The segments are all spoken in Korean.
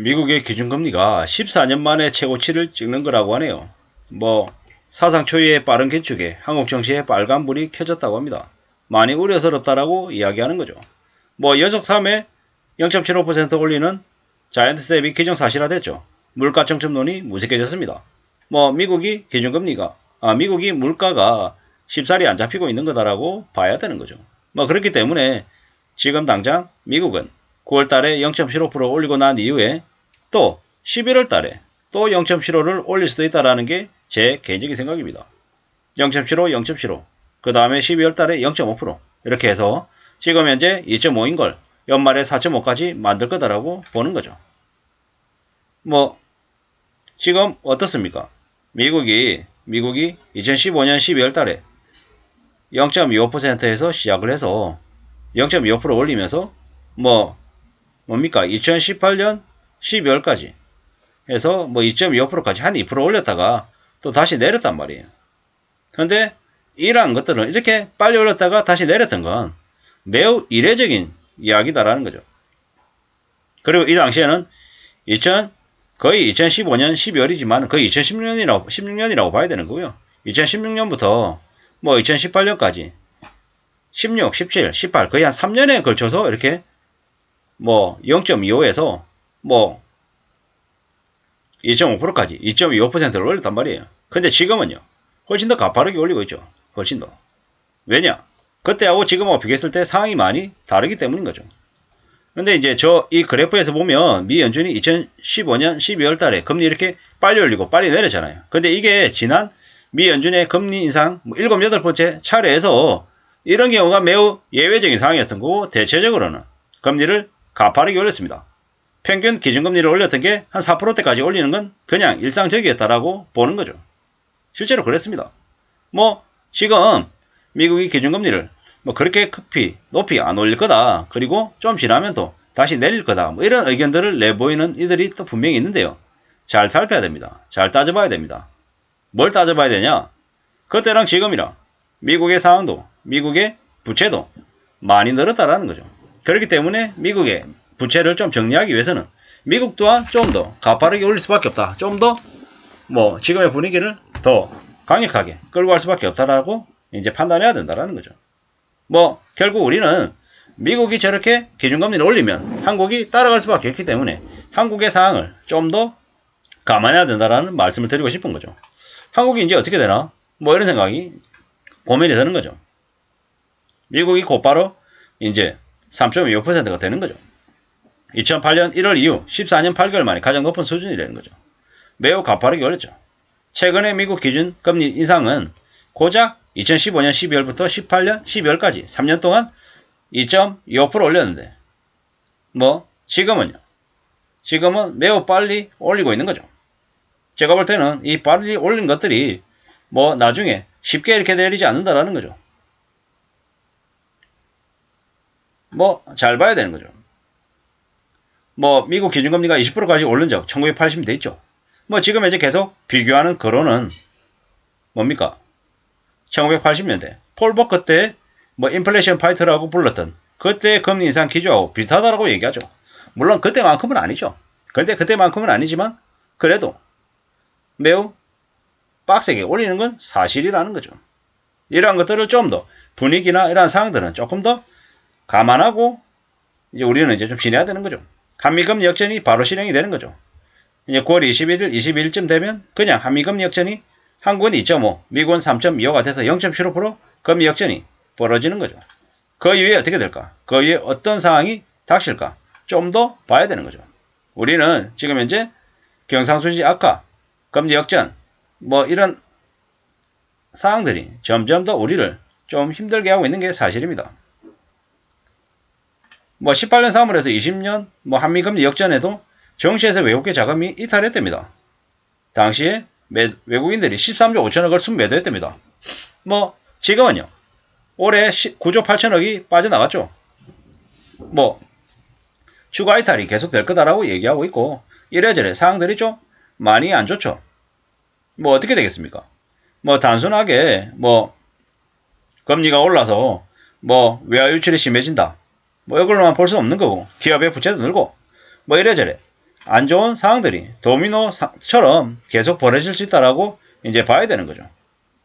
미국의 기준금리가 14년 만에 최고치를 찍는 거라고 하네요. 사상 초유의 빠른 긴축에 한국 증시에 빨간불이 켜졌다고 합니다. 많이 우려스럽다라고 이야기하는 거죠. 연속 3회 0.75% 올리는 자이언트 스텝이 기정사실화됐죠. 물가 청첩론이 무색해졌습니다. 미국이 물가가 쉽사리 안 잡히고 있는 거다라고 봐야 되는 거죠. 그렇기 때문에 지금 당장 미국은 9월 달에 0.75% 올리고 난 이후에 또 11월 달에 또 0.75를 올릴 수도 있다라는 게 제 개인적인 생각입니다. 0.75, 0.75. 그 다음에 12월 달에 0.5%. 이렇게 해서 지금 현재 2.5인 걸 연말에 4.5까지 만들 거다라고 보는 거죠. 지금 어떻습니까? 미국이 2015년 12월 달에 0.25%에서 시작을 해서 0.25% 올리면서 2018년 12월까지 해서 2.25%까지 한 2% 올렸다가 또 다시 내렸단 말이에요. 근데 이러한 것들은 이렇게 빨리 올렸다가 다시 내렸던 건 매우 이례적인 이야기다라는 거죠. 그리고 이 당시에는 거의 2015년 12월이지만 거의 16년이라고 봐야 되는 거고요. 2016년부터 2018년까지 16, 17, 18 거의 한 3년에 걸쳐서 이렇게 0.25에서 2.5%까지 2.25%를 올렸단 말이에요. 근데 지금은요. 훨씬 더 가파르게 올리고 있죠. 훨씬 더. 왜냐? 그때하고 지금하고 비교했을 때 상황이 많이 다르기 때문인 거죠. 근데 이제 이 그래프에서 보면 미 연준이 2015년 12월 달에 금리 이렇게 빨리 올리고 빨리 내렸잖아요. 근데 이게 지난 미 연준의 금리 인상 7, 8번째 차례에서 이런 경우가 매우 예외적인 상황이었던 거고 대체적으로는 금리를 가파르게 올렸습니다. 평균 기준금리를 올렸던 게 한 4%대까지 올리는 건 그냥 일상적이었다라고 보는 거죠. 실제로 그랬습니다. 지금 미국이 기준금리를 그렇게 높이 안 올릴 거다. 그리고 좀 지나면 또 다시 내릴 거다. 이런 의견들을 내보이는 이들이 또 분명히 있는데요. 잘 살펴야 됩니다. 잘 따져봐야 됩니다. 뭘 따져봐야 되냐? 그때랑 지금이랑 미국의 상황도, 미국의 부채도 많이 늘었다라는 거죠. 그렇기 때문에 미국의 부채를 좀 정리하기 위해서는 미국 또한 좀 더 가파르게 올릴 수밖에 없다. 좀 더 지금의 분위기를 더 강력하게 끌고 갈 수밖에 없다라고 이제 판단해야 된다라는 거죠. 결국 우리는 미국이 저렇게 기준금리를 올리면 한국이 따라갈 수밖에 없기 때문에 한국의 상황을 좀 더 감안해야 된다라는 말씀을 드리고 싶은 거죠. 한국이 이제 어떻게 되나? 이런 생각이 고민이 되는 거죠. 미국이 곧바로 이제 3.25%가 되는 거죠. 2008년 1월 이후 14년 8개월 만에 가장 높은 수준이라는 거죠. 매우 가파르게 올렸죠. 최근에 미국 기준 금리 인상은 고작 2015년 12월부터 18년 12월까지 3년 동안 2.25% 올렸는데 지금은 매우 빨리 올리고 있는 거죠. 제가 볼 때는 이 빨리 올린 것들이 나중에 쉽게 이렇게 내리지 않는다라는 거죠. 잘 봐야 되는 거죠. 미국 기준금리가 20%까지 오른 적 1980년 돼 있죠. 지금 이제 계속 비교하는 거로는 뭡니까? 1980년대 폴 버커 때 인플레이션 파이터라고 불렀던 그때 금리 인상 기조하고 비슷하다라고 얘기하죠. 물론 그때만큼은 아니죠. 근데 그때만큼은 아니지만 그래도 매우 빡세게 올리는 건 사실이라는 거죠. 이러한 것들을 좀 더 분위기나 이러한 상황들은 조금 더 감안하고 이제 우리는 이제 좀 지내야 되는 거죠. 한미금리 역전이 바로 실행이 되는 거죠. 이제 9월 21일, 22일쯤 되면 그냥 한미금리 역전이 한국은 2.5, 미국은 3.25가 돼서 0.75% 금리 역전이 벌어지는 거죠. 그 이후에 어떻게 될까? 그 이후에 어떤 상황이 닥칠까? 좀 더 봐야 되는 거죠. 우리는 지금 현재 경상수지 악화, 금리 역전, 이런 상황들이 점점 더 우리를 좀 힘들게 하고 있는 게 사실입니다. 18년 3월에서 20년 한미금리 역전에도 정시에서 외국계 자금이 이탈했답니다. 당시에 외국인들이 13조 5천억을 순매도했답니다. 지금은요. 올해 9조 8천억이 빠져나갔죠. 추가 이탈이 계속될 거다라고 얘기하고 있고 이래저래 상황들이 좀 많이 안 좋죠. 어떻게 되겠습니까? 단순하게 금리가 올라서 외화 유출이 심해진다. 이걸로만 볼 수 없는 거고 기업의 부채도 늘고 이래저래 안 좋은 상황들이 도미노처럼 계속 벌어질 수 있다라고 이제 봐야 되는 거죠.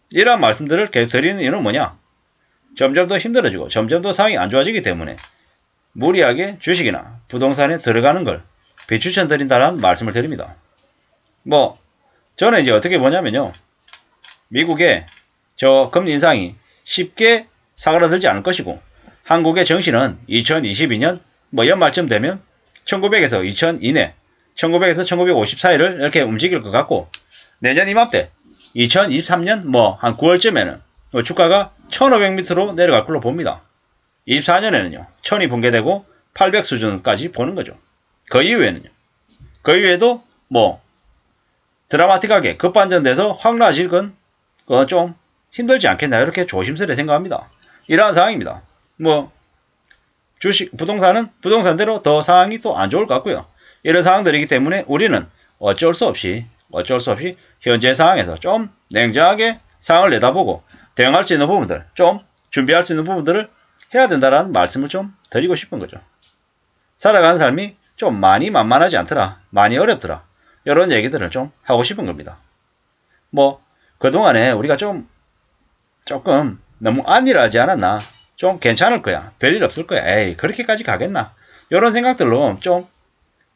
이러한 말씀들을 계속 드리는 이유는 뭐냐? 점점 더 힘들어지고 점점 더 상황이 안 좋아지기 때문에 무리하게 주식이나 부동산에 들어가는 걸 비추천드린다는 말씀을 드립니다. 뭐 저는 이제 어떻게 보냐면요. 미국의 저 금리 인상이 쉽게 사그라들지 않을 것이고 한국의 정시는 2022년 뭐 연말쯤 되면 1900에서 2000 이내 1900에서 1950 사이를 이렇게 움직일 것 같고 내년 이맘때 2023년 뭐 한 9월쯤에는 주가가 1500m로 내려갈 걸로 봅니다. 24년에는요. 1000이 붕괴되고 800 수준까지 보는 거죠. 그 이후에는요. 그 이후에도 뭐 드라마틱하게 급반전돼서 확 나아질 건 좀 힘들지 않겠나 이렇게 조심스레 생각합니다. 이러한 상황입니다. 뭐 주식 부동산은 부동산대로 더 상황이 또 안 좋을 것 같고요. 이런 상황들이기 때문에 우리는 어쩔 수 없이 현재 상황에서 좀 냉정하게 상황을 내다보고 대응할 수 있는 부분들 좀 준비할 수 있는 부분들을 해야 된다라는 말씀을 좀 드리고 싶은 거죠. 살아가는 삶이 좀 많이 만만하지 않더라. 많이 어렵더라. 이런 얘기들을 좀 하고 싶은 겁니다. 뭐 그동안에 우리가 조금 너무 안일하지 않았나? 좀 괜찮을 거야. 별일 없을 거야. 에이 그렇게까지 가겠나? 이런 생각들로 좀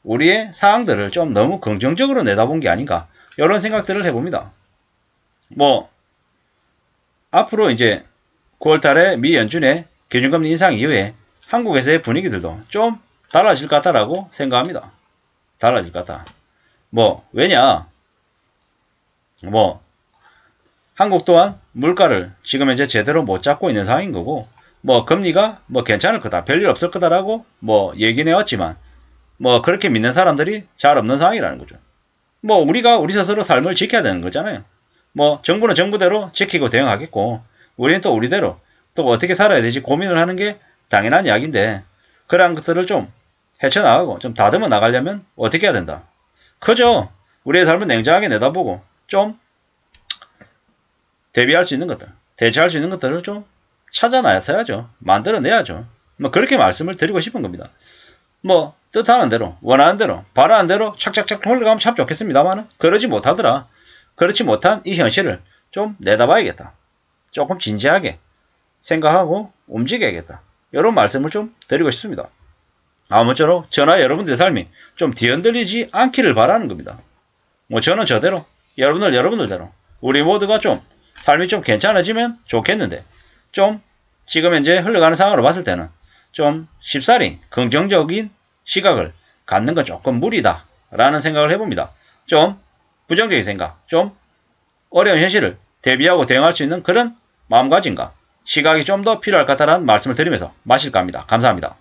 우리의 상황들을 좀 너무 긍정적으로 내다본 게 아닌가? 이런 생각들을 해봅니다. 뭐 앞으로 이제 9월달에 미 연준의 기준금리 인상 이후에 한국에서의 분위기들도 좀 달라질 것 같다라고 생각합니다. 달라질 것 같다. 뭐 왜냐? 뭐 한국 또한 물가를 지금 현재 제대로 못 잡고 있는 상황인 거고 뭐 금리가 뭐 괜찮을 거다. 별일 없을 거다라고 뭐 얘기는 해왔지만 뭐 그렇게 믿는 사람들이 잘 없는 상황이라는 거죠. 뭐 우리가 우리 스스로 삶을 지켜야 되는 거잖아요. 뭐 정부는 정부대로 지키고 대응하겠고 우리는 또 우리대로 또 어떻게 살아야 되지 고민을 하는 게 당연한 이야기인데 그러한 것들을 좀 헤쳐나가고 좀 다듬어 나가려면 어떻게 해야 된다. 그저 우리의 삶을 냉정하게 내다보고 좀 대비할 수 있는 것들, 대처할 수 있는 것들을 좀 찾아내야죠. 만들어내야죠. 뭐 그렇게 말씀을 드리고 싶은 겁니다. 뭐 뜻하는 대로, 원하는 대로, 바라는 대로 착착착 흘러가면 참 좋겠습니다만 그러지 못하더라. 그렇지 못한 이 현실을 좀 내다봐야겠다. 조금 진지하게 생각하고 움직여야겠다. 이런 말씀을 좀 드리고 싶습니다. 아무쪼록 저나 여러분들의 삶이 좀 뒤흔들리지 않기를 바라는 겁니다. 뭐 저는 저대로, 여러분들대로 우리 모두가 좀 삶이 좀 괜찮아지면 좋겠는데 좀 지금 현재 흘러가는 상황으로 봤을 때는 좀 쉽사리 긍정적인 시각을 갖는 건 조금 무리다 라는 생각을 해봅니다. 좀 부정적인 생각, 좀 어려운 현실을 대비하고 대응할 수 있는 그런 마음가짐과 시각이 좀 더 필요할 것 같다는 말씀을 드리면서 마실까 합니다. 감사합니다.